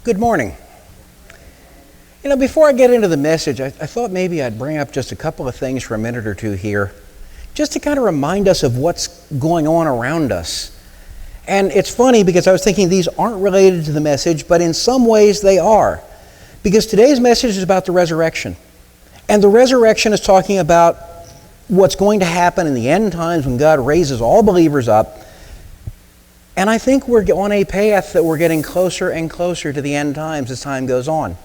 Good morning. Before I get into the message, I thought maybe I'd bring up just a couple of things for a minute or two here, just to kind of remind us of what's going on around us. And it's funny because I was thinking these aren't related to the message, but in some ways they are. Because today's message is about the resurrection. And the resurrection is talking about what's going to happen in the end times when God raises all believers up. And I think we're on a path that we're getting closer and closer to the end times as time goes on.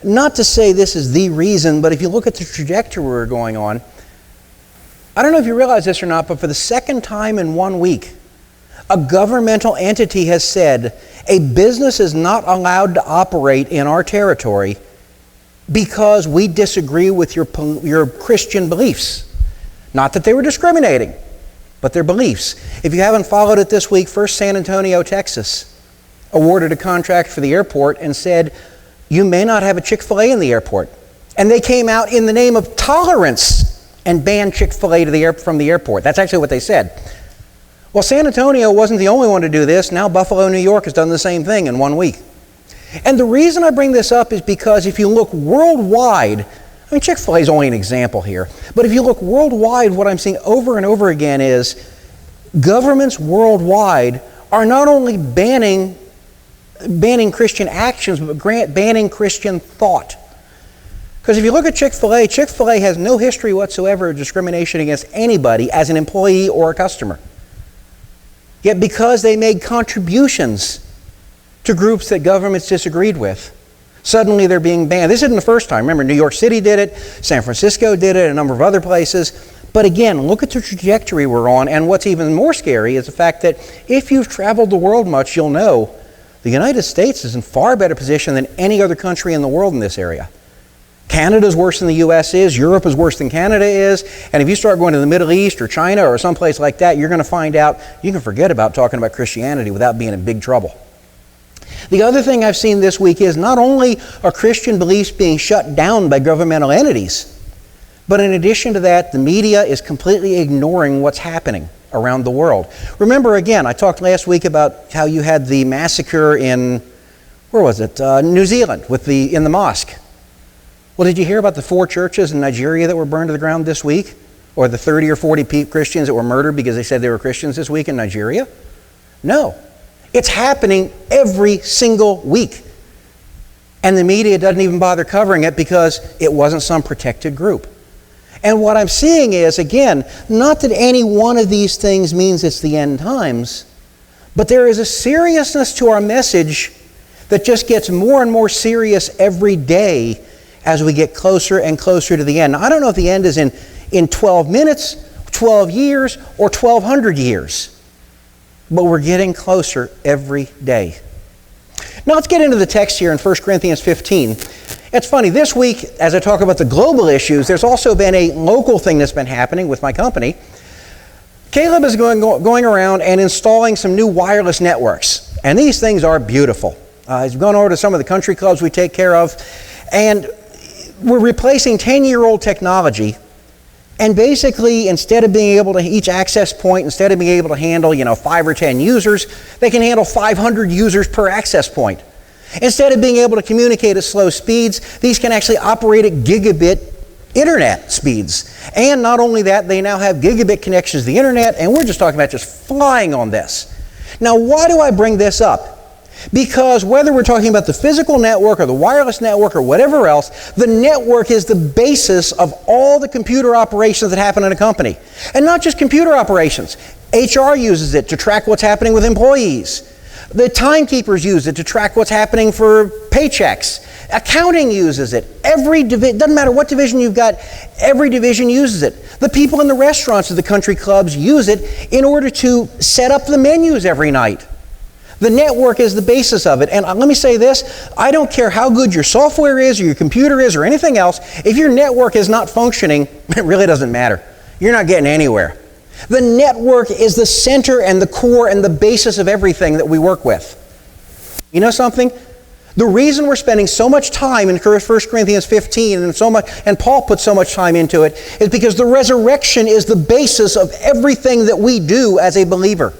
Not to say this is the reason, but if you look at the trajectory we're going on, I don't know if you realize this or not, but for the second time in 1 week, a governmental entity has said a business is not allowed to operate in our territory because we disagree with your Christian beliefs. Not that they were discriminating, but their beliefs. If you haven't followed it this week, First San Antonio, Texas, awarded a contract for the airport and said, you may not have a Chick-fil-A in the airport. And they came out in the name of tolerance and banned Chick-fil-A from the airport. That's actually what they said. Well, San Antonio wasn't the only one to do this. Now Buffalo, New York has done the same thing in 1 week. And the reason I bring this up is because if you look worldwide, Chick-fil-A is only an example here, but if you look worldwide, what I'm seeing over and over again is governments worldwide are not only banning Christian actions, but banning Christian thought. Because if you look at Chick-fil-A, Chick-fil-A has no history whatsoever of discrimination against anybody as an employee or a customer. Yet because they made contributions to groups that governments disagreed with, suddenly they're being banned. This isn't the first time. Remember, New York City did it, San Francisco did it, a number of other places. But again, look at the trajectory we're on, and what's even more scary is the fact that if you've traveled the world much, you'll know the United States is in far better position than any other country in the world in this area. Canada's worse than the U.S. is, Europe is worse than Canada is, and if you start going to the Middle East or China or someplace like that, you're going to find out you can forget about talking about Christianity without being in big trouble. The other thing I've seen this week is not only are Christian beliefs being shut down by governmental entities, but in addition to that, the media is completely ignoring what's happening around the world. Remember, again, I talked last week about how you had the massacre in, New Zealand in the mosque. Well, did you hear about the 4 churches in Nigeria that were burned to the ground this week? Or the 30 or 40 Christians that were murdered because they said they were Christians this week in Nigeria? No. It's happening every single week. And the media doesn't even bother covering it because it wasn't some protected group. And what I'm seeing is, again, not that any one of these things means it's the end times, but there is a seriousness to our message that just gets more and more serious every day as we get closer and closer to the end. Now, I don't know if the end is in 12 minutes, 12 years, or 1,200 years, but we're getting closer every day. Now let's get into the text here in 1 Corinthians 15. It's funny, this week, as I talk about the global issues, there's also been a local thing that's been happening with my company. Caleb is going around and installing some new wireless networks. And these things are beautiful. He's gone over to some of the country clubs we take care of. And we're replacing 10-year-old technology. And basically, instead of being able to, each access point, instead of being able to handle, 5 or 10 users, they can handle 500 users per access point. Instead of being able to communicate at slow speeds, these can actually operate at gigabit internet speeds. And not only that, they now have gigabit connections to the internet, and we're just talking about just flying on this. Now, why do I bring this up? Because whether we're talking about the physical network or the wireless network or whatever else, the network is the basis of all the computer operations that happen in a company. And not just computer operations. HR uses it to track what's happening with employees. The timekeepers use it to track what's happening for paychecks. Accounting uses it. Doesn't matter what division you've got, every division uses it. The people in the restaurants of the country clubs use it in order to set up the menus every night. The network is the basis of it. And let me say this, I don't care how good your software is or your computer is or anything else, if your network is not functioning, it really doesn't matter. You're not getting anywhere. The network is the center and the core and the basis of everything that we work with. You know something? The reason we're spending so much time in 1 Corinthians 15 and Paul put so much time into it is because the resurrection is the basis of everything that we do as a believer.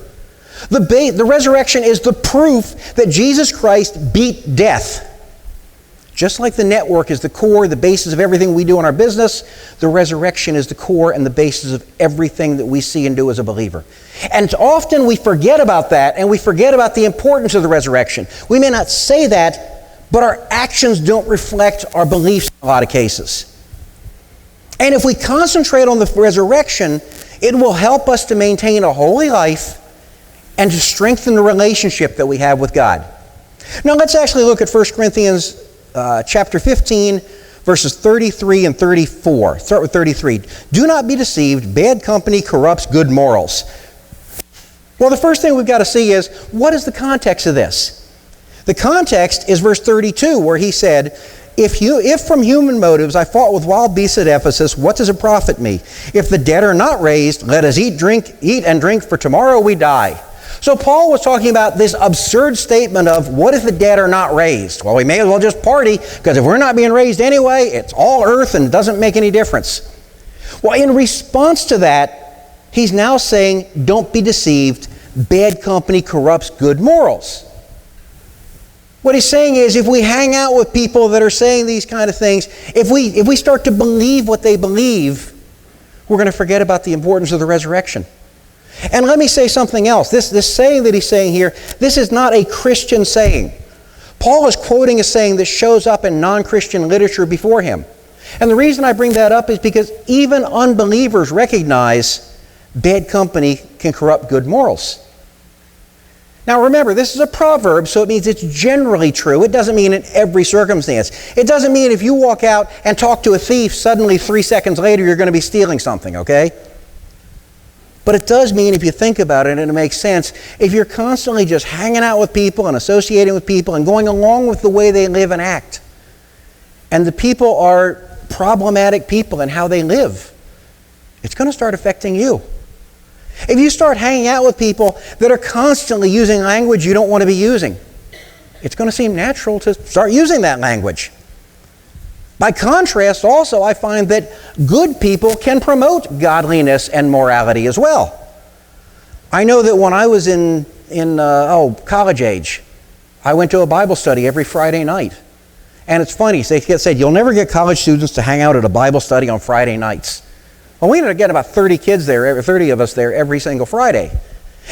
The resurrection is the proof that Jesus Christ beat death. Just like the network is the core, the basis of everything we do in our business, the resurrection is the core and the basis of everything that we see and do as a believer. And often we forget about that, and we forget about the importance of the resurrection. We may not say that, but our actions don't reflect our beliefs in a lot of cases. And if we concentrate on the resurrection, it will help us to maintain a holy life and to strengthen the relationship that we have with God. Now let's actually look at 1 Corinthians chapter 15, verses 33 and 34. Start with 33. Do not be deceived. Bad company corrupts good morals. Well, the first thing we've got to see is, what is the context of this? The context is verse 32, where he said, If from human motives I fought with wild beasts at Ephesus, what does it profit me? If the dead are not raised, let us eat and drink, for tomorrow we die. So Paul was talking about this absurd statement of, what if the dead are not raised? Well, we may as well just party, because if we're not being raised anyway, it's all earth and doesn't make any difference. Well, in response to that, he's now saying, don't be deceived. Bad company corrupts good morals. What he's saying is, if we hang out with people that are saying these kind of things, if we start to believe what they believe, we're going to forget about the importance of the resurrection. And let me say something else. This saying that he's saying here, this is not a Christian saying. Paul is quoting a saying that shows up in non-Christian literature before him. And the reason I bring that up is because even unbelievers recognize bad company can corrupt good morals. Now remember, this is a proverb, so it means it's generally true. It doesn't mean in every circumstance. It doesn't mean if you walk out and talk to a thief, suddenly 3 seconds later you're going to be stealing something, okay? But it does mean, if you think about it and it makes sense, if you're constantly just hanging out with people and associating with people and going along with the way they live and act, and the people are problematic people in how they live, it's going to start affecting you. If you start hanging out with people that are constantly using language you don't want to be using, it's going to seem natural to start using that language. By contrast, also, I find that good people can promote godliness and morality as well. I know that when I was in college age, I went to a Bible study every Friday night. And it's funny, they said, you'll never get college students to hang out at a Bible study on Friday nights. Well, we ended up getting about 30 kids there, 30 of us there every single Friday.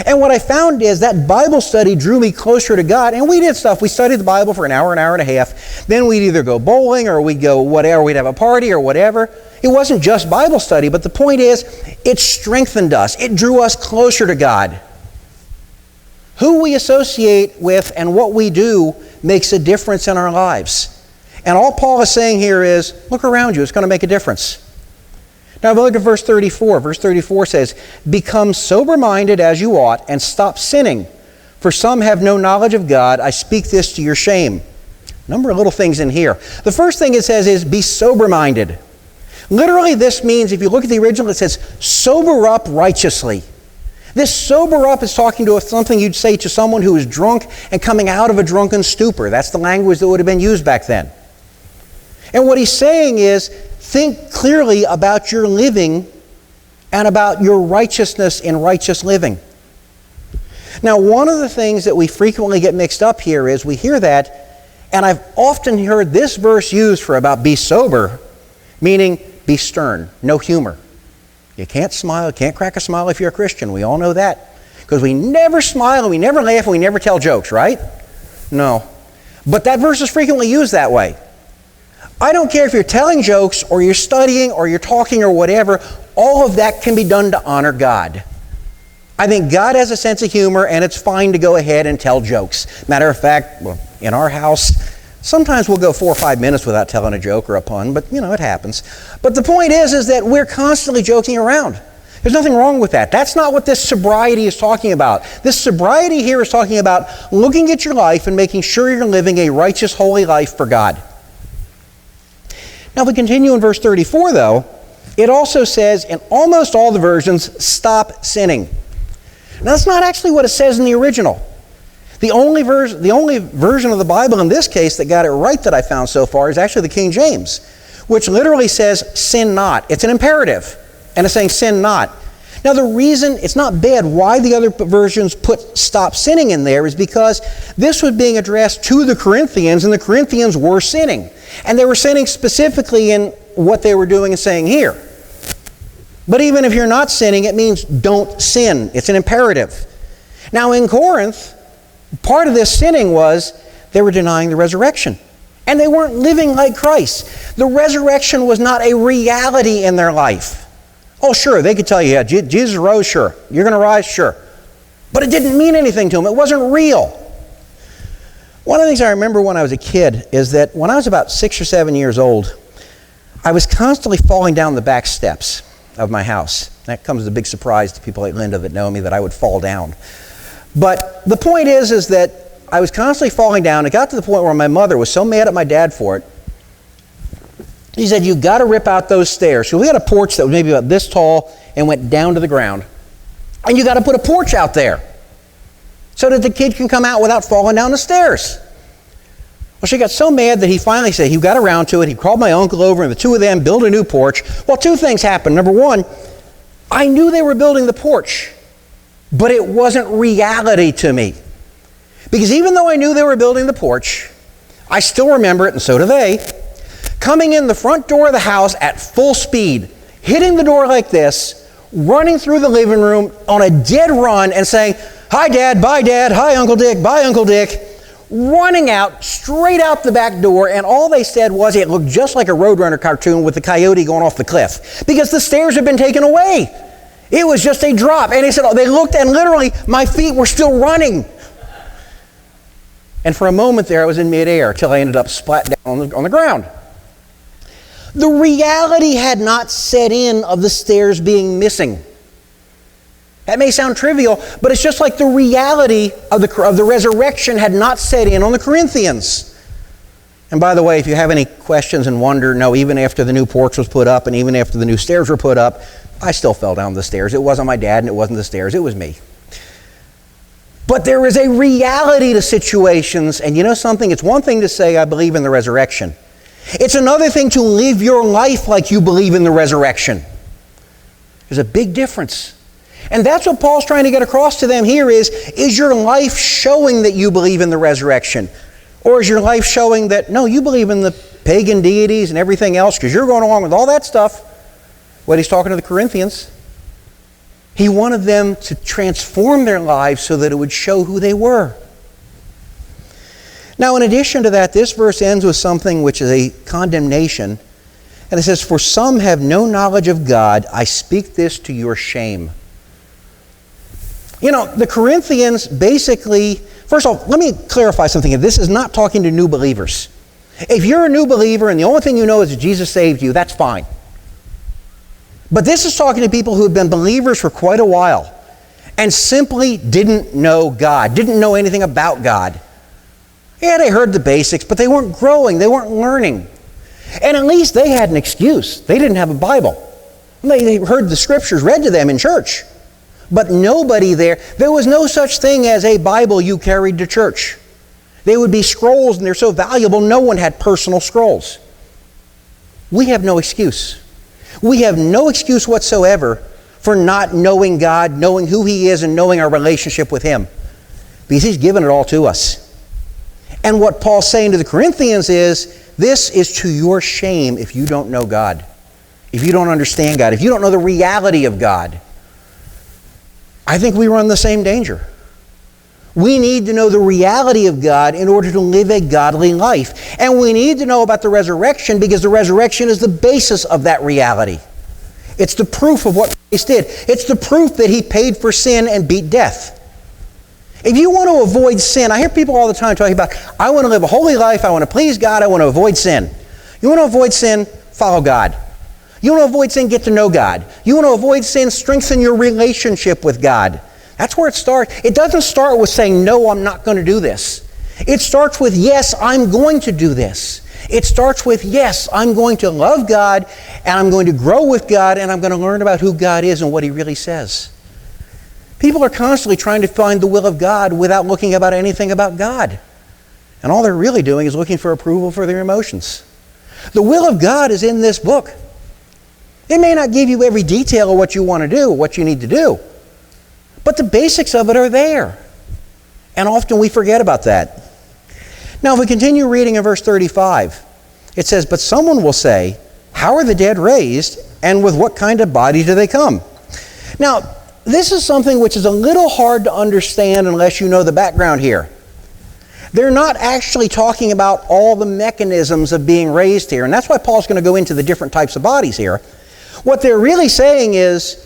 And what I found is that Bible study drew me closer to God, and we did stuff. We studied the Bible for an hour and a half. Then we'd either go bowling or we'd go whatever, we'd have a party or whatever. It wasn't just Bible study, but the point is, it strengthened us. It drew us closer to God. Who we associate with and what we do makes a difference in our lives. And all Paul is saying here is, look around you, it's going to make a difference. Now, if we look at verse 34. Verse 34 says, become sober-minded as you ought, and stop sinning. For some have no knowledge of God. I speak this to your shame. A number of little things in here. The first thing it says is, be sober-minded. Literally, this means, if you look at the original, it says, sober up righteously. This sober up is talking to something you'd say to someone who is drunk and coming out of a drunken stupor. That's the language that would have been used back then. And what he's saying is, think clearly about your living and about your righteousness in righteous living. Now, one of the things that we frequently get mixed up here is we hear that, and I've often heard this verse used for about be sober, meaning be stern, no humor. You can't smile, you can't crack a smile if you're a Christian. We all know that. Because we never smile, and we never laugh, and we never tell jokes, right? No. But that verse is frequently used that way. I don't care if you're telling jokes or you're studying or you're talking or whatever, all of that can be done to honor God. I think God has a sense of humor, and it's fine to go ahead and tell jokes. Matter of fact, in our house, sometimes we'll go 4 or 5 minutes without telling a joke or a pun, but it happens. But the point is that we're constantly joking around. There's nothing wrong with that. That's not what this sobriety is talking about. This sobriety here is talking about looking at your life and making sure you're living a righteous, holy life for God. Now, if we continue in verse 34, though, it also says in almost all the versions, stop sinning. Now, that's not actually what it says in the original. The only version of the Bible in this case that got it right that I found so far is actually the King James, which literally says, sin not. It's an imperative, and it's saying sin not. Now the reason, it's not bad, why the other versions put stop sinning in there is because this was being addressed to the Corinthians, and the Corinthians were sinning. And they were sinning specifically in what they were doing and saying here. But even if you're not sinning, it means don't sin. It's an imperative. Now in Corinth, part of this sinning was they were denying the resurrection. And they weren't living like Christ. The resurrection was not a reality in their life. Oh, sure, they could tell you, yeah, Jesus rose, sure. You're going to rise, sure. But it didn't mean anything to them. It wasn't real. One of the things I remember when I was a kid is that when I was about 6 or 7 years old, I was constantly falling down the back steps of my house. That comes as a big surprise to people like Linda that know me, that I would fall down. But the point is that I was constantly falling down. It got to the point where my mother was so mad at my dad for it. He said, "You've got to rip out those stairs." So we had a porch that was maybe about this tall and went down to the ground. And you got to put a porch out there so that the kid can come out without falling down the stairs. Well, she got so mad that he finally said, he got around to it. He called my uncle over, and the two of them built a new porch. Well, two things happened. Number one, I knew they were building the porch, but it wasn't reality to me. Because even though I knew they were building the porch, I still remember it, and so do they, coming in the front door of the house at full speed, hitting the door like this, running through the living room on a dead run and saying, "Hi, Dad, bye, Dad, hi, Uncle Dick, bye, Uncle Dick," running out, straight out the back door, and all they said was it looked just like a Roadrunner cartoon with the coyote going off the cliff, because the stairs had been taken away. It was just a drop. And he said, they looked, and literally my feet were still running. And for a moment there, I was in midair till I ended up splat down on the ground. The reality had not set in of the stairs being missing. That may sound trivial, but it's just like the reality of the resurrection had not set in on the Corinthians. And by the way, if you have any questions and wonder, no, even after the new porch was put up and even after the new stairs were put up, I still fell down the stairs. It wasn't my dad and it wasn't the stairs, it was me. But there is a reality to situations, and you know something? It's one thing to say, I believe in the resurrection. It's another thing to live your life like you believe in the resurrection. There's a big difference. And that's what Paul's trying to get across to them here is your life showing that you believe in the resurrection? Or is your life showing that, no, you believe in the pagan deities and everything else because you're going along with all that stuff? What he's talking to the Corinthians. He wanted them to transform their lives so that it would show who they were. Now, in addition to that, this verse ends with something which is a condemnation. And it says, "For some have no knowledge of God. I speak this to your shame." You know, the Corinthians basically, first of all, let me clarify something. This is not talking to new believers. If you're a new believer and the only thing you know is that Jesus saved you, that's fine. But this is talking to people who have been believers for quite a while and simply didn't know God, didn't know anything about God. Yeah, they heard the basics, but they weren't growing, they weren't learning. And at least they had an excuse. They didn't have a Bible. They heard the scriptures read to them in church. But nobody there was no such thing as a Bible you carried to church. They would be scrolls, and they're so valuable, no one had personal scrolls. We have no excuse. We have no excuse whatsoever for not knowing God, knowing who He is, and knowing our relationship with Him. Because He's given it all to us. And what Paul's saying to the Corinthians is, this is to your shame if you don't know God. If you don't understand God. If you don't know the reality of God. I think we run the same danger. We need to know the reality of God in order to live a godly life. And we need to know about the resurrection because the resurrection is the basis of that reality. It's the proof of what Christ did. It's the proof that He paid for sin and beat death. If you want to avoid sin, I hear people all the time talking about, I want to live a holy life, I want to please God, I want to avoid sin. You want to avoid sin? Follow God. You want to avoid sin? Get to know God. You want to avoid sin? Strengthen your relationship with God. That's where it starts. It doesn't start with saying, no, I'm not going to do this. It starts with, yes, I'm going to do this. It starts with, yes, I'm going to love God, and I'm going to grow with God, and I'm going to learn about who God is and what He really says. People are constantly trying to find the will of God without looking about anything about God. And all they're really doing is looking for approval for their emotions. The will of God is in this book. It may not give you every detail of what you want to do, what you need to do, but the basics of it are there. And often we forget about that. Now, if we continue reading in verse 35, it says, "But someone will say, 'How are the dead raised, and with what kind of body do they come?'" Now, this is something which is a little hard to understand unless you know the background here. They're not actually talking about all the mechanisms of being raised here, and that's why Paul's going to go into the different types of bodies here. What they're really saying is,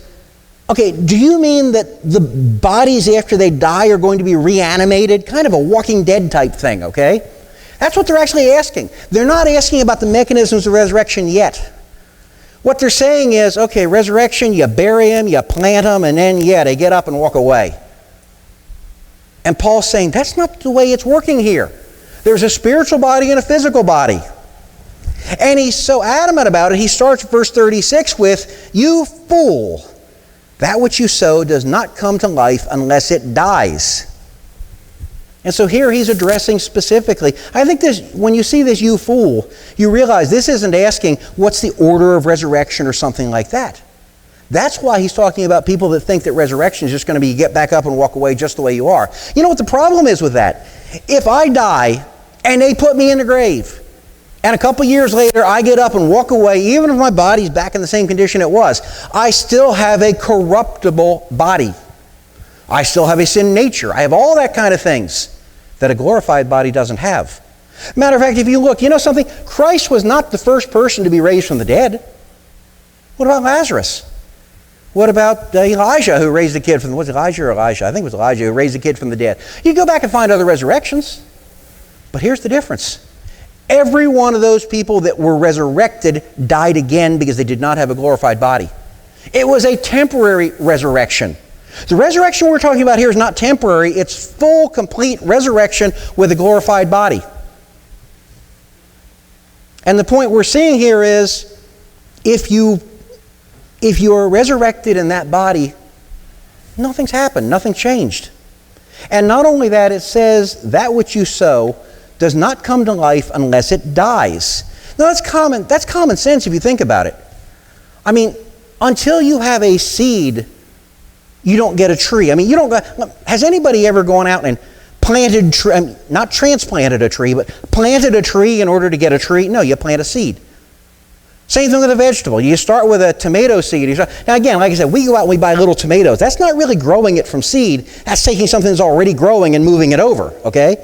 okay, do you mean that the bodies after they die are going to be reanimated? Kind of a Walking Dead type thing, okay? That's what they're actually asking. They're not asking about the mechanisms of resurrection yet. What they're saying is, okay, resurrection, you bury them, you plant them, and then, they get up and walk away. And Paul's saying, that's not the way it's working here. There's a spiritual body and a physical body. And he's so adamant about it, he starts verse 36 with, "You fool, that which you sow does not come to life unless it dies." And so here he's addressing specifically. I think this, when you see this, "you fool," you realize this isn't asking what's the order of resurrection or something like that. That's why he's talking about people that think that resurrection is just going to be get back up and walk away just the way you are. You know what the problem is with that? If I die and they put me in the grave, and a couple years later I get up and walk away, even if my body's back in the same condition it was, I still have a corruptible body. I still have a sin nature. I have all that kind of things that a glorified body doesn't have. Matter of fact, if you look, you know something? Christ was not the first person to be raised from the dead. What about Lazarus? What about Elijah, who raised the kid from, was it Elijah or Elijah? I think it was Elijah who raised the kid from the dead. You go back and find other resurrections. But here's the difference. Every one of those people that were resurrected died again because they did not have a glorified body. It was a temporary resurrection. The resurrection we're talking about here is not temporary. It's full, complete resurrection with a glorified body. And the point we're seeing here is, if you are resurrected in that body, nothing's happened, nothing changed. And not only that, it says, "That which you sow does not come to life unless it dies." Now that's common sense if you think about it. I mean, until you have a seed, you don't get a tree. I mean, has anybody ever gone out and planted, not transplanted a tree, but planted a tree in order to get a tree? No, you plant a seed. Same thing with a vegetable. You start with a tomato seed. Now again, like I said, we go out and we buy little tomatoes. That's not really growing it from seed. That's taking something that's already growing and moving it over, okay?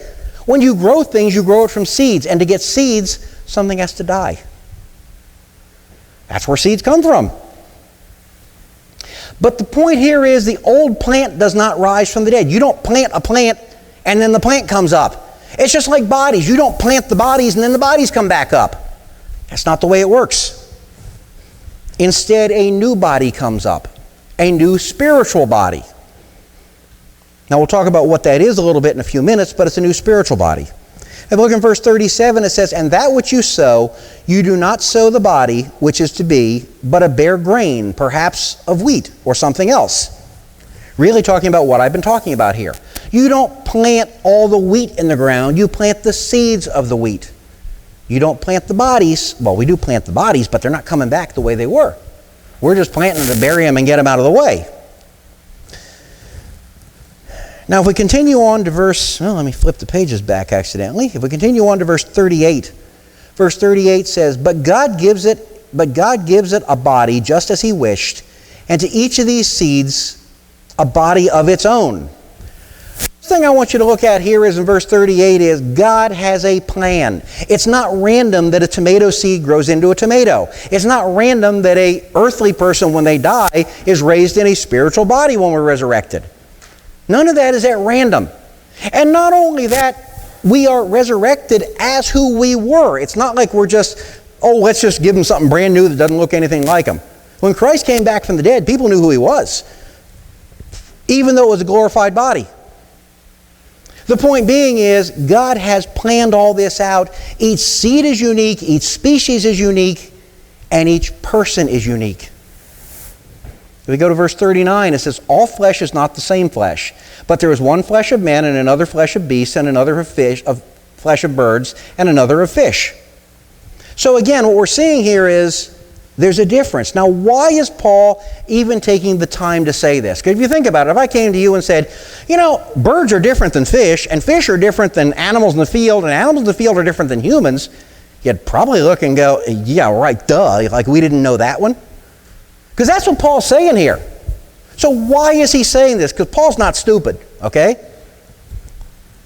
When you grow things, you grow it from seeds. And to get seeds, something has to die. That's where seeds come from. But the point here is, the old plant does not rise from the dead. You don't plant a plant and then the plant comes up. It's just like bodies. You don't plant the bodies and then the bodies come back up. That's not the way it works. Instead, a new body comes up, a new spiritual body. Now, we'll talk about what that is a little bit in a few minutes, but it's a new spiritual body. If we look in verse 37, it says, "And that which you sow, you do not sow the body which is to be, but a bare grain, perhaps of wheat or something else." Really talking about what I've been talking about here. You don't plant all the wheat in the ground, you plant the seeds of the wheat. You don't plant the bodies. Well, we do plant the bodies, but they're not coming back the way they were. We're just planting to bury them and get them out of the way. Now, if we continue on to let me flip the pages back accidentally. If we continue on to verse 38, verse 38 says, But God gives it a body just as he wished, and to each of these seeds a body of its own." The thing I want you to look at here is in verse 38 is, God has a plan. It's not random that a tomato seed grows into a tomato. It's not random that an earthly person, when they die, is raised in a spiritual body when we're resurrected. None of that is at random. And not only that, we are resurrected as who we were. It's not like we're just, let's just give them something brand new that doesn't look anything like him. When Christ came back from the dead, people knew who he was, even though it was a glorified body. The point being is, God has planned all this out. Each seed is unique, each species is unique, and each person is unique. If we go to verse 39, it says, "All flesh is not the same flesh, but there is one flesh of men, and another flesh of beasts, and another of flesh of birds, and another of fish." So again, what we're seeing here is, There's a difference. Now, why is Paul even taking the time to say this? Because if you think about it, if I came to you and said, you know, birds are different than fish, and fish are different than animals in the field, and animals in the field are different than humans, you'd probably look and go, yeah, right, duh, like we didn't know that one. Because that's what Paul's saying here. So why is he saying this? Because Paul's not stupid, okay?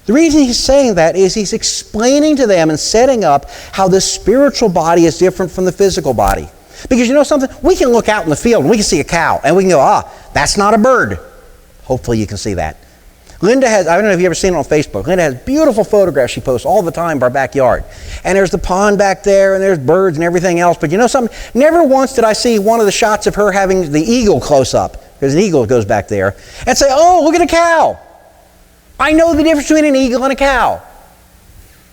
The reason he's saying that is he's explaining to them and setting up how the spiritual body is different from the physical body. Because you know something? We can look out in the field and we can see a cow and we can go, that's not a bird. Hopefully you can see that. Linda has, I don't know if you've ever seen it on Facebook, Linda has beautiful photographs she posts all the time of our backyard. And there's the pond back there and there's birds and everything else. But you know something? Never once did I see one of the shots of her having the eagle close up, because an eagle goes back there, and say, oh, look at a cow. I know the difference between an eagle and a cow.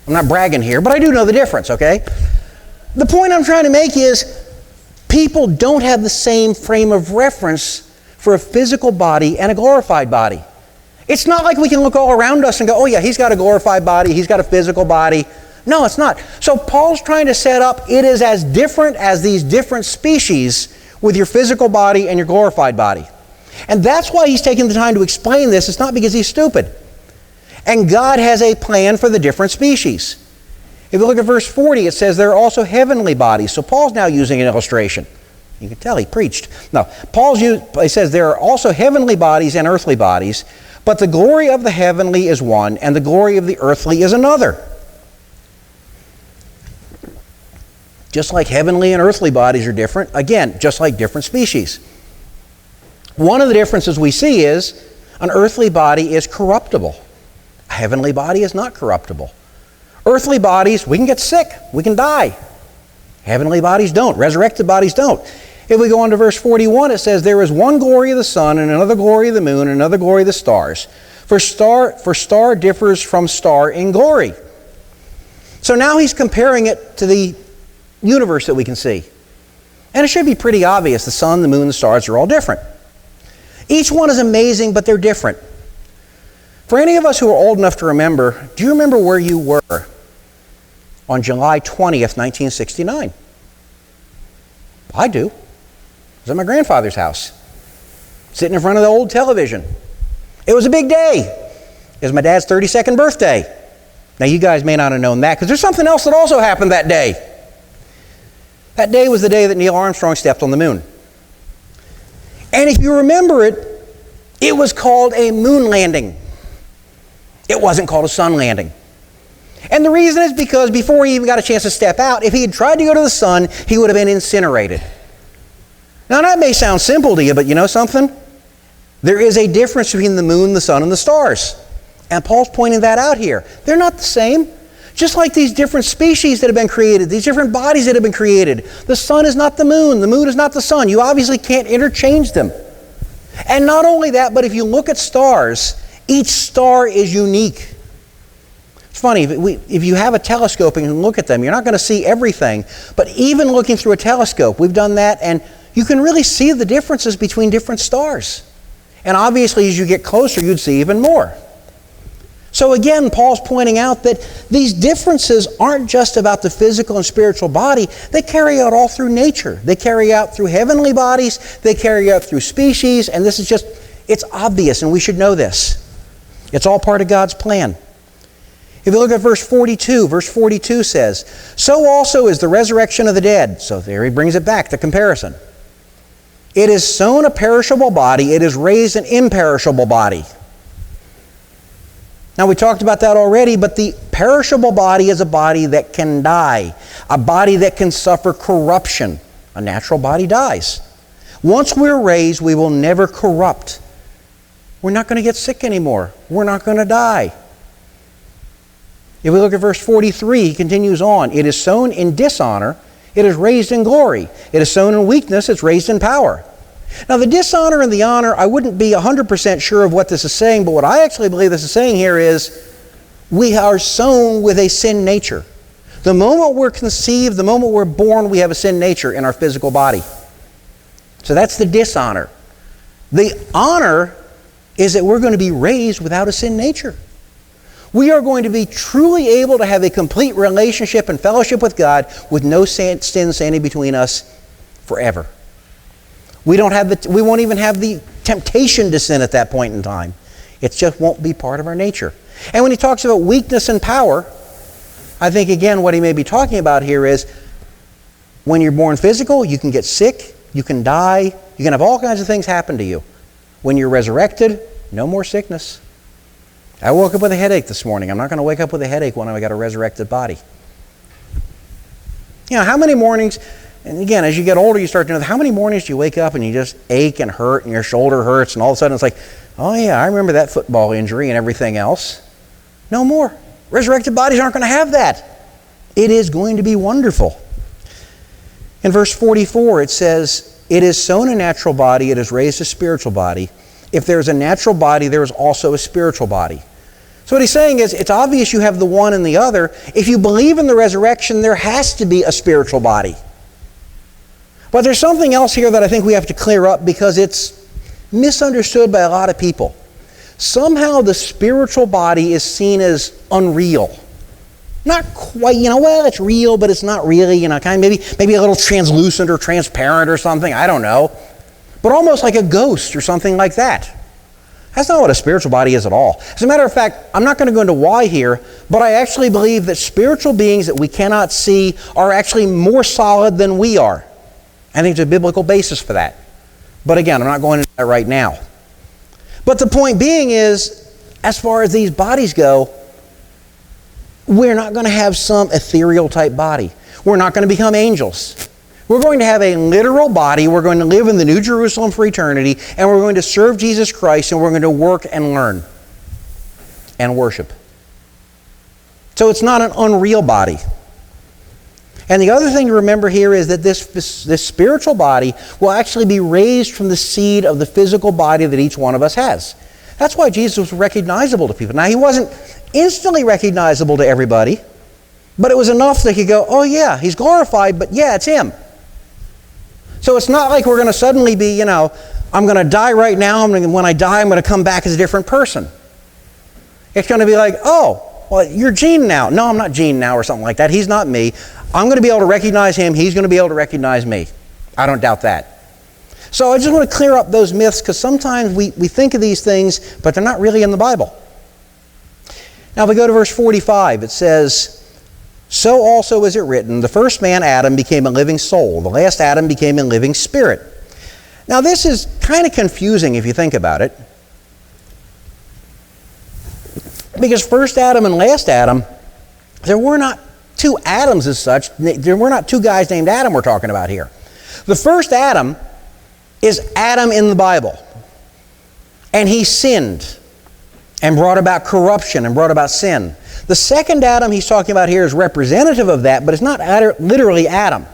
I'm not bragging here, but I do know the difference, okay? The point I'm trying to make is people don't have the same frame of reference for a physical body and a glorified body. It's not like we can look all around us and go, oh yeah, he's got a glorified body, he's got a physical body. No, it's not. So Paul's trying to set up, it is as different as these different species with your physical body and your glorified body. And that's why he's taking the time to explain this. It's not because he's stupid. And God has a plan for the different species. If you look at verse 40, it says there are also heavenly bodies. So Paul's now using an illustration. You can tell he preached. No, he says there are also heavenly bodies and earthly bodies, but the glory of the heavenly is one, and the glory of the earthly is another. Just like heavenly and earthly bodies are different, again, just like different species. One of the differences we see is an earthly body is corruptible. A heavenly body is not corruptible. Earthly bodies, we can get sick, we can die. Heavenly bodies don't. Resurrected bodies don't. If we go on to verse 41, it says, there is one glory of the sun, and another glory of the moon, and another glory of the stars. For star differs from star in glory. So now he's comparing it to the universe that we can see. And it should be pretty obvious. The sun, the moon, the stars are all different. Each one is amazing, but they're different. For any of us who are old enough to remember, do you remember where you were on July 20th, 1969? I do. I was at my grandfather's house, sitting in front of the old television. It was a big day. It was my dad's 32nd birthday. Now, you guys may not have known that, because there's something else that also happened that day. That day was the day that Neil Armstrong stepped on the moon. And if you remember it, it was called a moon landing. It wasn't called a sun landing. And the reason is because before he even got a chance to step out, if he had tried to go to the sun, he would have been incinerated. Now that may sound simple to you, but you know something? There is a difference between the moon, the sun, and the stars. And Paul's pointing that out here. They're not the same. Just like these different species that have been created, these different bodies that have been created. The sun is not the moon is not the sun. You obviously can't interchange them. And not only that, but if you look at stars, each star is unique. It's funny, if you have a telescope and you look at them, you're not going to see everything. But even looking through a telescope, we've done that, and you can really see the differences between different stars. And obviously, as you get closer, you'd see even more. So again, Paul's pointing out that these differences aren't just about the physical and spiritual body. They carry out all through nature. They carry out through heavenly bodies. They carry out through species. And this is just, it's obvious, and we should know this. It's all part of God's plan. If you look at verse 42 says, so also is the resurrection of the dead. So there he brings it back to comparison. It is sown a perishable body, it is raised an imperishable body. Now we talked about that already, but the perishable body is a body that can die, a body that can suffer corruption. A natural body dies. Once we're raised, we will never corrupt. We're not going to get sick anymore. We're not going to die. If we look at verse 43, he continues on. It is sown in dishonor, it is raised in glory. It is sown in weakness, it's raised in power. Now the dishonor and the honor, I wouldn't be 100% sure of what this is saying, but what I actually believe this is saying here is we are sown with a sin nature. The moment we're conceived, the moment we're born, we have a sin nature in our physical body. So that's the dishonor. The honor is that we're going to be raised without a sin nature. We are going to be truly able to have a complete relationship and fellowship with God with no sin standing between us forever. We won't even have the temptation to sin at that point in time. It just won't be part of our nature. And when he talks about weakness and power, I think again what he may be talking about here is when you're born physical, you can get sick, you can die, you can have all kinds of things happen to you. When you're resurrected, no more sickness. I woke up with a headache this morning. I'm not going to wake up with a headache when I got a resurrected body. You know, how many mornings, and again, as you get older, you start to know, how many mornings do you wake up and you just ache and hurt and your shoulder hurts and all of a sudden it's like, oh yeah, I remember that football injury and everything else. No more. Resurrected bodies aren't going to have that. It is going to be wonderful. In verse 44, it says, it is sown a natural body, it is raised a spiritual body. If there is a natural body, there is also a spiritual body. So what he's saying is, it's obvious you have the one and the other. If you believe in the resurrection, there has to be a spiritual body. But there's something else here that I think we have to clear up because it's misunderstood by a lot of people. Somehow the spiritual body is seen as unreal. Not quite, well, it's real, but it's not really, kind of maybe a little translucent or transparent or something, I don't know. But almost like a ghost or something like that. That's not what a spiritual body is at all. As a matter of fact, I'm not going to go into why here, but I actually believe that spiritual beings that we cannot see are actually more solid than we are. I think there's a biblical basis for that. But again, I'm not going into that right now. But the point being is, as far as these bodies go, we're not going to have some ethereal type body. We're not going to become angels. We're going to have a literal body. We're going to live in the New Jerusalem for eternity, and we're going to serve Jesus Christ, and we're going to work and learn and worship. So it's not an unreal body. And the other thing to remember here is that this spiritual body will actually be raised from the seed of the physical body that each one of us has. That's why Jesus was recognizable to people. Now, he wasn't instantly recognizable to everybody, but it was enough that you go, oh yeah, he's glorified, but yeah, it's him. So it's not like we're going to suddenly be, I'm going to die right now, and when I die, I'm going to come back as a different person. It's going to be like, oh, well, you're Gene now. No, I'm not Gene now or something like that. He's not me. I'm going to be able to recognize him. He's going to be able to recognize me. I don't doubt that. So I just want to clear up those myths because sometimes we think of these things, but they're not really in the Bible. Now if we go to verse 45, it says, so also is it written, the first man, Adam, became a living soul. The last Adam became a living spirit. Now this is kind of confusing if you think about it. Because first Adam and last Adam, there were not two Adams as such. There were not two guys named Adam we're talking about here. The first Adam is Adam in the Bible. And he sinned and brought about corruption and brought about sin. The second Adam he's talking about here is representative of that, but it's not literally Adam.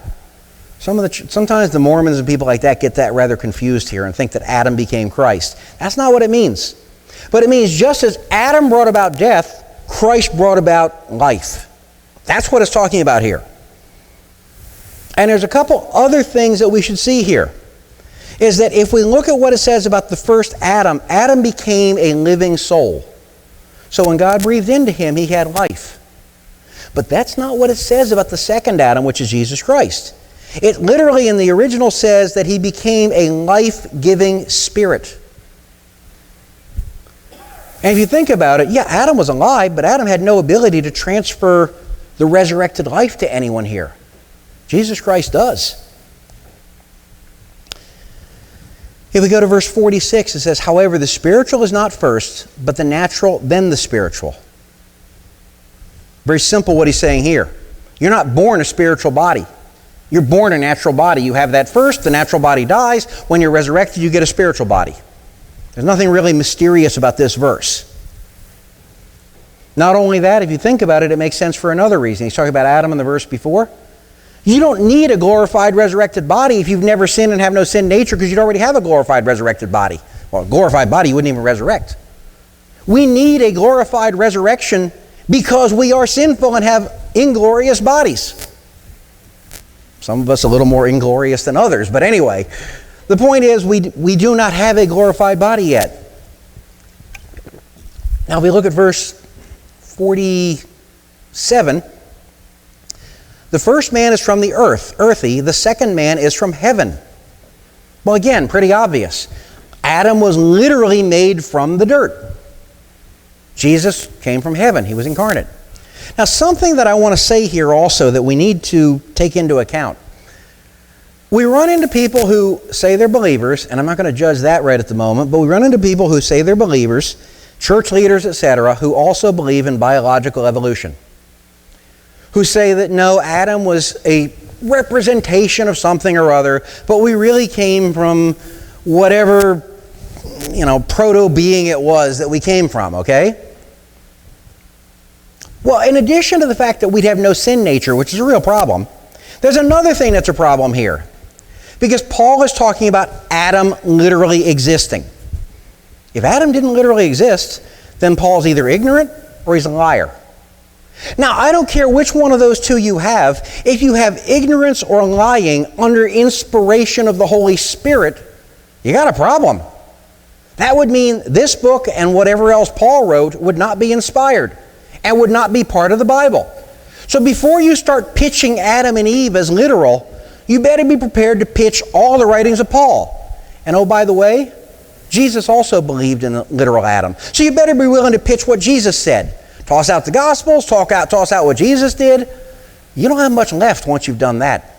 Sometimes the Mormons and people like that get that rather confused here and think that Adam became Christ. That's not what it means. But it means just as Adam brought about death, Christ brought about life. That's what it's talking about here. And there's a couple other things that we should see here. Is that if we look at what it says about the first Adam, Adam became a living soul. So when God breathed into him, he had life. But that's not what it says about the second Adam, which is Jesus Christ. It literally in the original says that he became a life-giving spirit. And if you think about it, yeah, Adam was alive, but Adam had no ability to transfer the resurrected life to anyone here. Jesus Christ does. If we go to verse 46, it says, however, the spiritual is not first, but the natural, then the spiritual. Very simple what he's saying here. You're not born a spiritual body. You're born a natural body. You have that first, the natural body dies. When you're resurrected, you get a spiritual body. There's nothing really mysterious about this verse. Not only that, if you think about it, it makes sense for another reason. He's talking about Adam in the verse before. You don't need a glorified resurrected body if you've never sinned and have no sin nature because you'd already have a glorified resurrected body. Well, a glorified body you wouldn't even resurrect. We need a glorified resurrection because we are sinful and have inglorious bodies. Some of us a little more inglorious than others, but anyway, the point is we do not have a glorified body yet. Now if we look at verse 47, The first man is from the earth, earthy. The second man is from heaven. Well, again, pretty obvious. Adam was literally made from the dirt. Jesus came from heaven. He was incarnate. Now, something that I want to say here also that we need to take into account. We run into people who say they're believers, and I'm not going to judge that right at the moment, but we run into people who say they're believers, church leaders, etc., who also believe in biological evolution. Who say that no, Adam was a representation of something or other, but we really came from whatever, proto-being it was that we came from, okay? Well, in addition to the fact that we'd have no sin nature, which is a real problem, there's another thing that's a problem here. Because Paul is talking about Adam literally existing. If Adam didn't literally exist, then Paul's either ignorant or he's a liar. Now, I don't care which one of those two you have. If you have ignorance or lying under inspiration of the Holy Spirit, you got a problem. That would mean this book and whatever else Paul wrote would not be inspired and would not be part of the Bible. So before you start pitching Adam and Eve as literal, you better be prepared to pitch all the writings of Paul. And oh, by the way, Jesus also believed in the literal Adam. So you better be willing to pitch what Jesus said. Toss out the Gospels, toss out what Jesus did. You don't have much left once you've done that.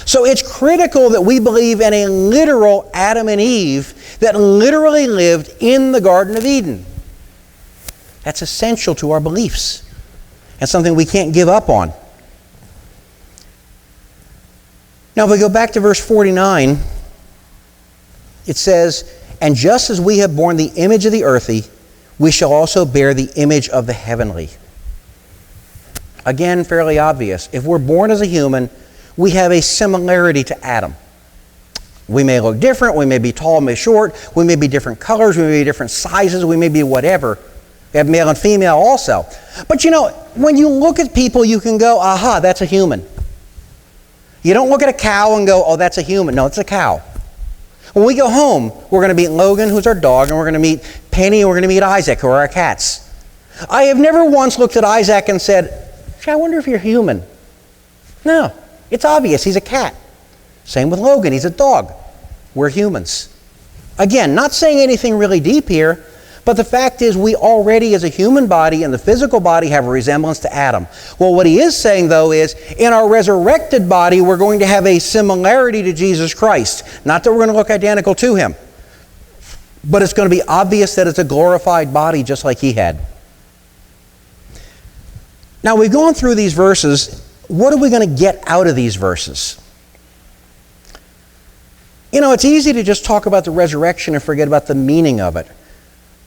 So it's critical that we believe in a literal Adam and Eve that literally lived in the Garden of Eden. That's essential to our beliefs and something we can't give up on. Now, if we go back to verse 49, it says, "And just as we have borne the image of the earthy, we shall also bear the image of the heavenly." Again, fairly obvious. If we're born as a human, we have a similarity to Adam. We may look different, we may be tall, may be short, we may be different colors, we may be different sizes, we may be whatever. We have male and female also. But when you look at people, you can go, aha, that's a human. You don't look at a cow and go, oh, that's a human. No, it's a cow. When we go home, we're going to meet Logan, who's our dog, and we're going to meet Penny, and we're going to meet Isaac, who are our cats. I have never once looked at Isaac and said, I wonder if you're human. No, it's obvious. He's a cat. Same with Logan. He's a dog. We're humans. Again, not saying anything really deep here, but the fact is we already as a human body and the physical body have a resemblance to Adam. Well, what he is saying, though, is in our resurrected body, we're going to have a similarity to Jesus Christ. Not that we're going to look identical to him, but it's going to be obvious that it's a glorified body just like he had. Now, we've gone through these verses. What are we going to get out of these verses? It's easy to just talk about the resurrection and forget about the meaning of it.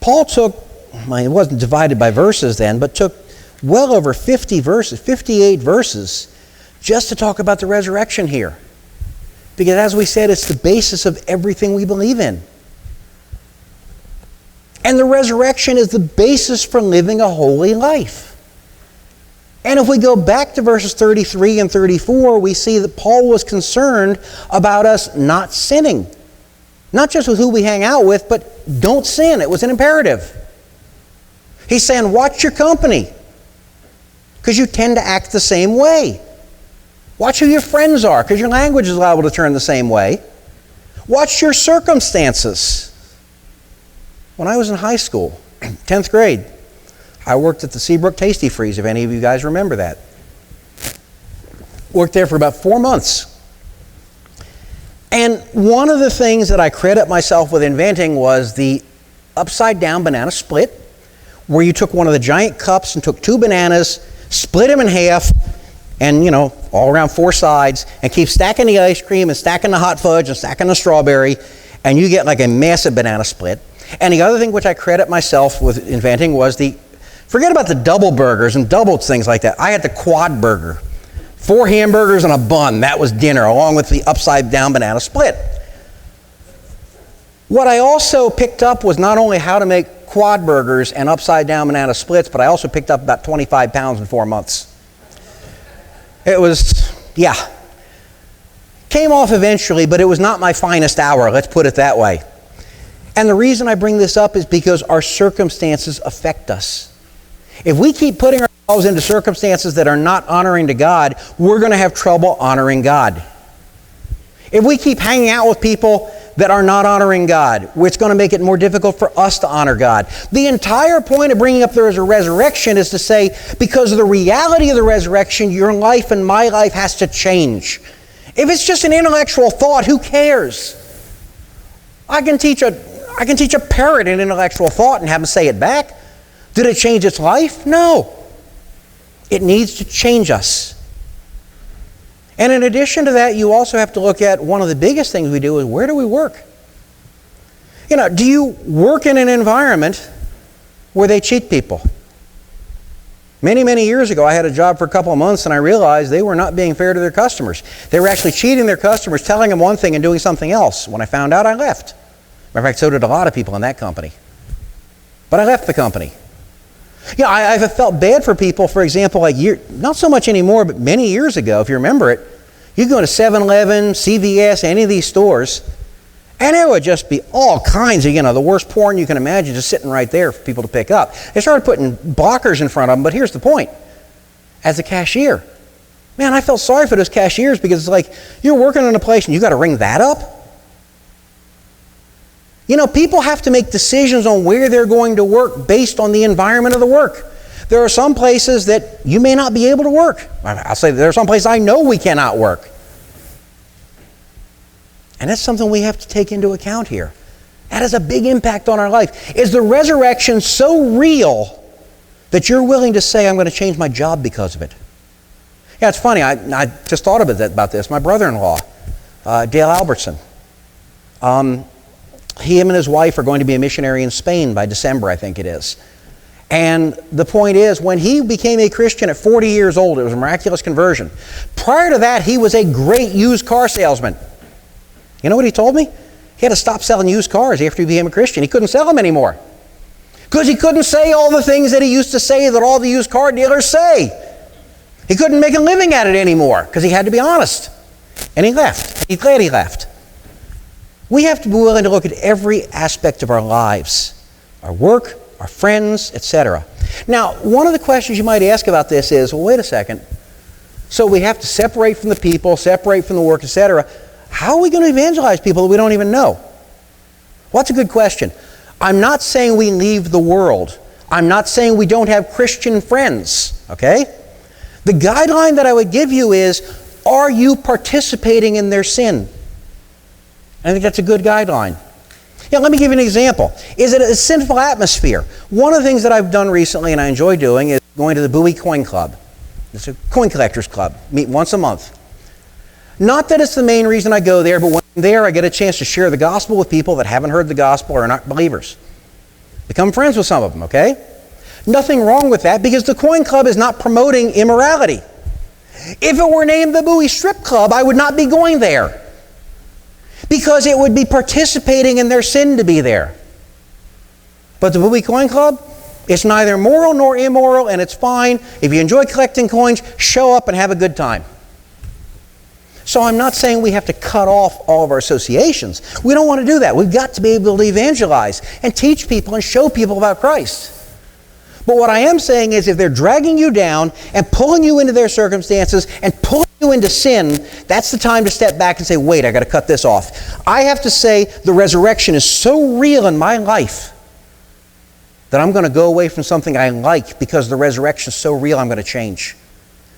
Paul took, it wasn't divided by verses then, but took well over 50 verses, 58 verses, just to talk about the resurrection here. Because as we said, it's the basis of everything we believe in. And the resurrection is the basis for living a holy life. And if we go back to verses 33 and 34, we see that Paul was concerned about us not sinning. Not just with who we hang out with, but don't sin. It was an imperative. He's saying, watch your company, because you tend to act the same way. Watch who your friends are, because your language is liable to turn the same way. Watch your circumstances. When I was in high school, 10th grade, I worked at the Seabrook Tasty Freeze, if any of you guys remember that. Worked there for about 4 months. And one of the things that I credit myself with inventing was the upside-down banana split, where you took one of the giant cups and took 2 bananas, split them in half, and, all around 4 sides, and keep stacking the ice cream and stacking the hot fudge and stacking the strawberry, and you get like a massive banana split. And the other thing which I credit myself with inventing was forget about the double burgers and double things like that. I had the quad burger. 4 hamburgers and a bun. That was dinner, along with the upside-down banana split. What I also picked up was not only how to make quad burgers and upside-down banana splits, but I also picked up about 25 pounds in 4 months. It was, came off eventually, but it was not my finest hour, let's put it that way. And the reason I bring this up is because our circumstances affect us. If we keep putting ourselves ourselves into circumstances that are not honoring to God, we're going to have trouble honoring God. If we keep hanging out with people that are not honoring God, it's going to make it more difficult for us to honor God. The entire point of bringing up there is a resurrection is to say, because of the reality of the resurrection, your life and my life has to change. If it's just an intellectual thought, who cares? I can teach a parrot an intellectual thought and have them say it back. Did it change its life? No. It needs to change us. And in addition to that, you also have to look at one of the biggest things we do is, where do we work? Do you work in an environment where they cheat people? Many, many years ago, I had a job for a couple of months and I realized they were not being fair to their customers. They were actually cheating their customers, telling them one thing and doing something else. When I found out, I left. Matter of fact, so did a lot of people in that company. But I left the company. I've felt bad for people, for example, not so much anymore, but many years ago, if you remember it, you go to 7-Eleven, CVS, any of these stores, and it would just be all kinds of, the worst porn you can imagine just sitting right there for people to pick up. They started putting blockers in front of them, but here's the point. As a cashier, man, I felt sorry for those cashiers because it's like, you're working in a place and you got to ring that up? People have to make decisions on where they're going to work based on the environment of the work. There are some places that you may not be able to work. I'll say there are some places I know we cannot work. And that's something we have to take into account here. That has a big impact on our life. Is the resurrection so real that you're willing to say, I'm going to change my job because of it? Yeah, it's funny. I just thought about this. My brother-in-law, Dale Albertson, him and his wife are going to be a missionary in Spain by December, I think it is. And the point is, when he became a Christian at 40 years old, it was a miraculous conversion. Prior to that, he was a great used car salesman. You know what he told me? He had to stop selling used cars after he became a Christian. He couldn't sell them anymore. Because he couldn't say all the things that he used to say that all the used car dealers say. He couldn't make a living at it anymore because he had to be honest. And he left. He's glad he left. We have to be willing to look at every aspect of our lives, our work, our friends, etc. Now, one of the questions you might ask about this is, well, wait a second. So we have to separate from the people, separate from the work, etc. How are we going to evangelize people that we don't even know? Well, that's a good question. I'm not saying we leave the world. I'm not saying we don't have Christian friends, okay? The guideline that I would give you is, are you participating in their sin? I think that's a good guideline. Let me give you an example. Is it a sinful atmosphere? One of the things that I've done recently and I enjoy doing is going to the Bowie Coin Club. It's a coin collectors club. Meet once a month. Not that it's the main reason I go there, but when I'm there I get a chance to share the gospel with people that haven't heard the gospel or are not believers. Become friends with some of them, okay? Nothing wrong with that because the coin club is not promoting immorality. If it were named the Bowie Strip Club, I would not be going there. Because it would be participating in their sin to be there. But the Bowie Coin Club, it's neither moral nor immoral, and it's fine. If you enjoy collecting coins, show up and have a good time. So I'm not saying we have to cut off all of our associations. We don't want to do that. We've got to be able to evangelize and teach people and show people about Christ. But what I am saying is if they're dragging you down and pulling you into their circumstances and pulling you into sin, that's the time to step back and say, wait, I got to cut this off. I have to say the resurrection is so real in my life that I'm going to go away from something I like because the resurrection is so real I'm going to change.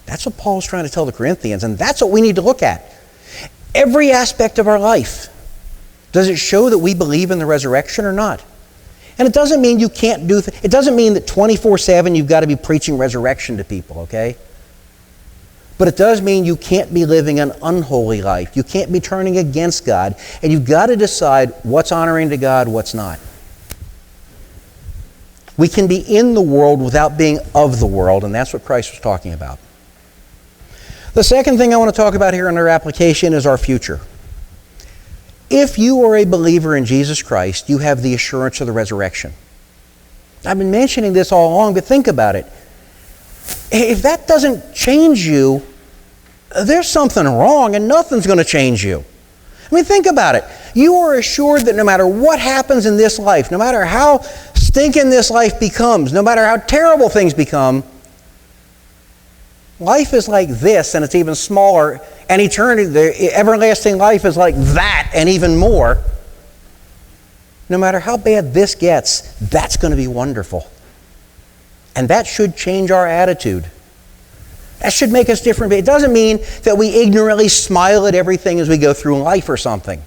That's what Paul's trying to tell the Corinthians, and that's what we need to look at. Every aspect of our life. Does it show that we believe in the resurrection or not? And it doesn't mean you can't do it doesn't mean that 24/7 you've got to be preaching resurrection to people, okay? But it does mean you can't be living an unholy life. You can't be turning against God, and you've got to decide what's honoring to God, what's not. We can be in the world without being of the world, and that's what Christ was talking about. The second thing I want to talk about here in our application is our future. If you are a believer in Jesus Christ, you have the assurance of the resurrection. I've been mentioning this all along, but think about it. If that doesn't change you, there's something wrong and nothing's going to change you. I mean, think about it. You are assured that no matter what happens in this life, no matter how stinking this life becomes, no matter how terrible things become, Life is like this, and it's even smaller, and eternity, the everlasting life is like that, and even more. No matter how bad this gets, that's going to be wonderful. And that should change our attitude. That should make us different. It doesn't mean that we ignorantly smile at everything as we go through life or something.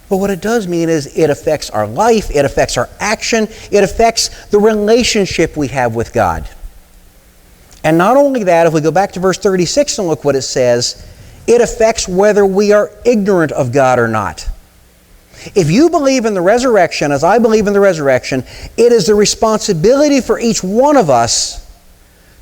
But what it does mean is it affects our life, it affects our action, it affects the relationship we have with God. And not only that, if we go back to verse 36 and look what it says, it affects whether we are ignorant of God or not. If you believe in the resurrection, as I believe in the resurrection, it is the responsibility for each one of us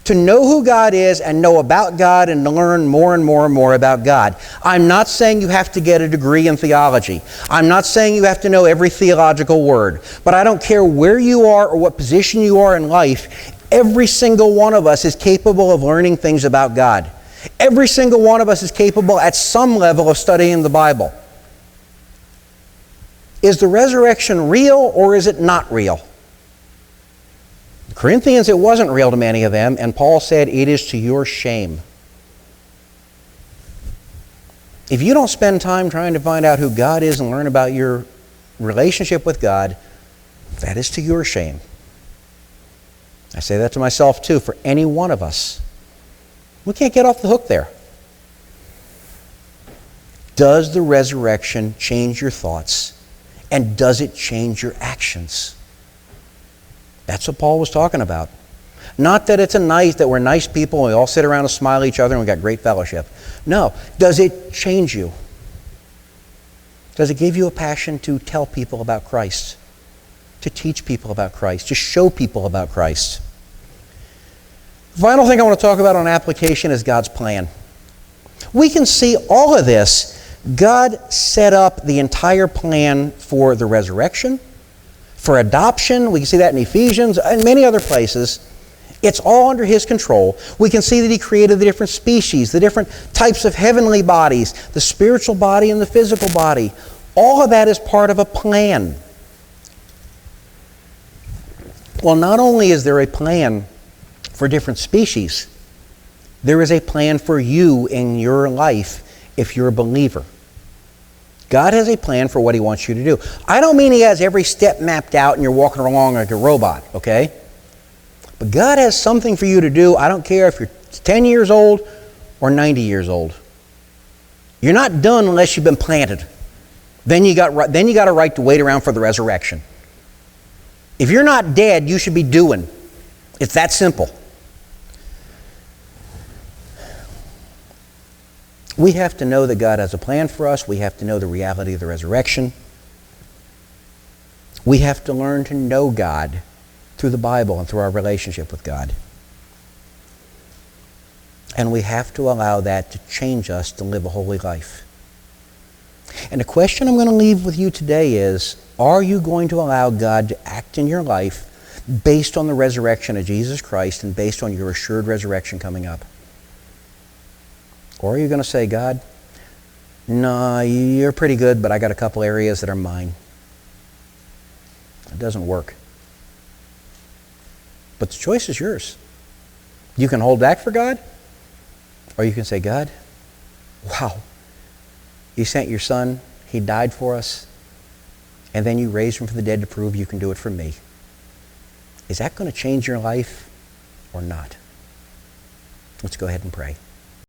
to know who God is and know about God and to learn more and more and more about God. I'm not saying you have to get a degree in theology. I'm not saying you have to know every theological word. But I don't care where you are or what position you are in life, every single one of us is capable of learning things about God. Every single one of us is capable at some level of studying the Bible. Is the resurrection real or is it not real? The Corinthians, it wasn't real to many of them, and Paul said, it is to your shame. If you don't spend time trying to find out who God is and learn about your relationship with God, that is to your shame. I say that to myself too, for any one of us. We can't get off the hook there. Does the resurrection change your thoughts? And does it change your actions? That's what Paul was talking about. Not that it's that we're nice people and we all sit around and smile at each other and we got great fellowship. No. Does it change you? Does it give you a passion to tell people about Christ? To teach people about Christ? To show people about Christ? The final thing I want to talk about on application is God's plan. We can see all of this. God set up the entire plan for the resurrection, for adoption. We can see that in Ephesians and many other places. It's all under His control. We can see that He created the different species, the different types of heavenly bodies, the spiritual body and the physical body. All of that is part of a plan. Well, not only is there a plan for different species, there is a plan for you in your life if you're a believer. God has a plan for what He wants you to do. I don't mean He has every step mapped out and you're walking along like a robot, okay? But God has something for you to do. I don't care if you're 10 years old or 90 years old. You're not done unless you've been planted. Then you got a right to wait around for the resurrection. If you're not dead, you should be doing. It's that simple. We have to know that God has a plan for us. We have to know the reality of the resurrection. We have to learn to know God through the Bible and through our relationship with God. And we have to allow that to change us to live a holy life. And the question I'm going to leave with you today is, are you going to allow God to act in your life based on the resurrection of Jesus Christ and based on your assured resurrection coming up? Or are you going to say, God, no, you're pretty good, but I got a couple areas that are mine. It doesn't work. But the choice is yours. You can hold back for God, or you can say, God, wow, you sent your Son, He died for us, and then you raised Him from the dead to prove you can do it for me. Is that going to change your life or not? Let's go ahead and pray.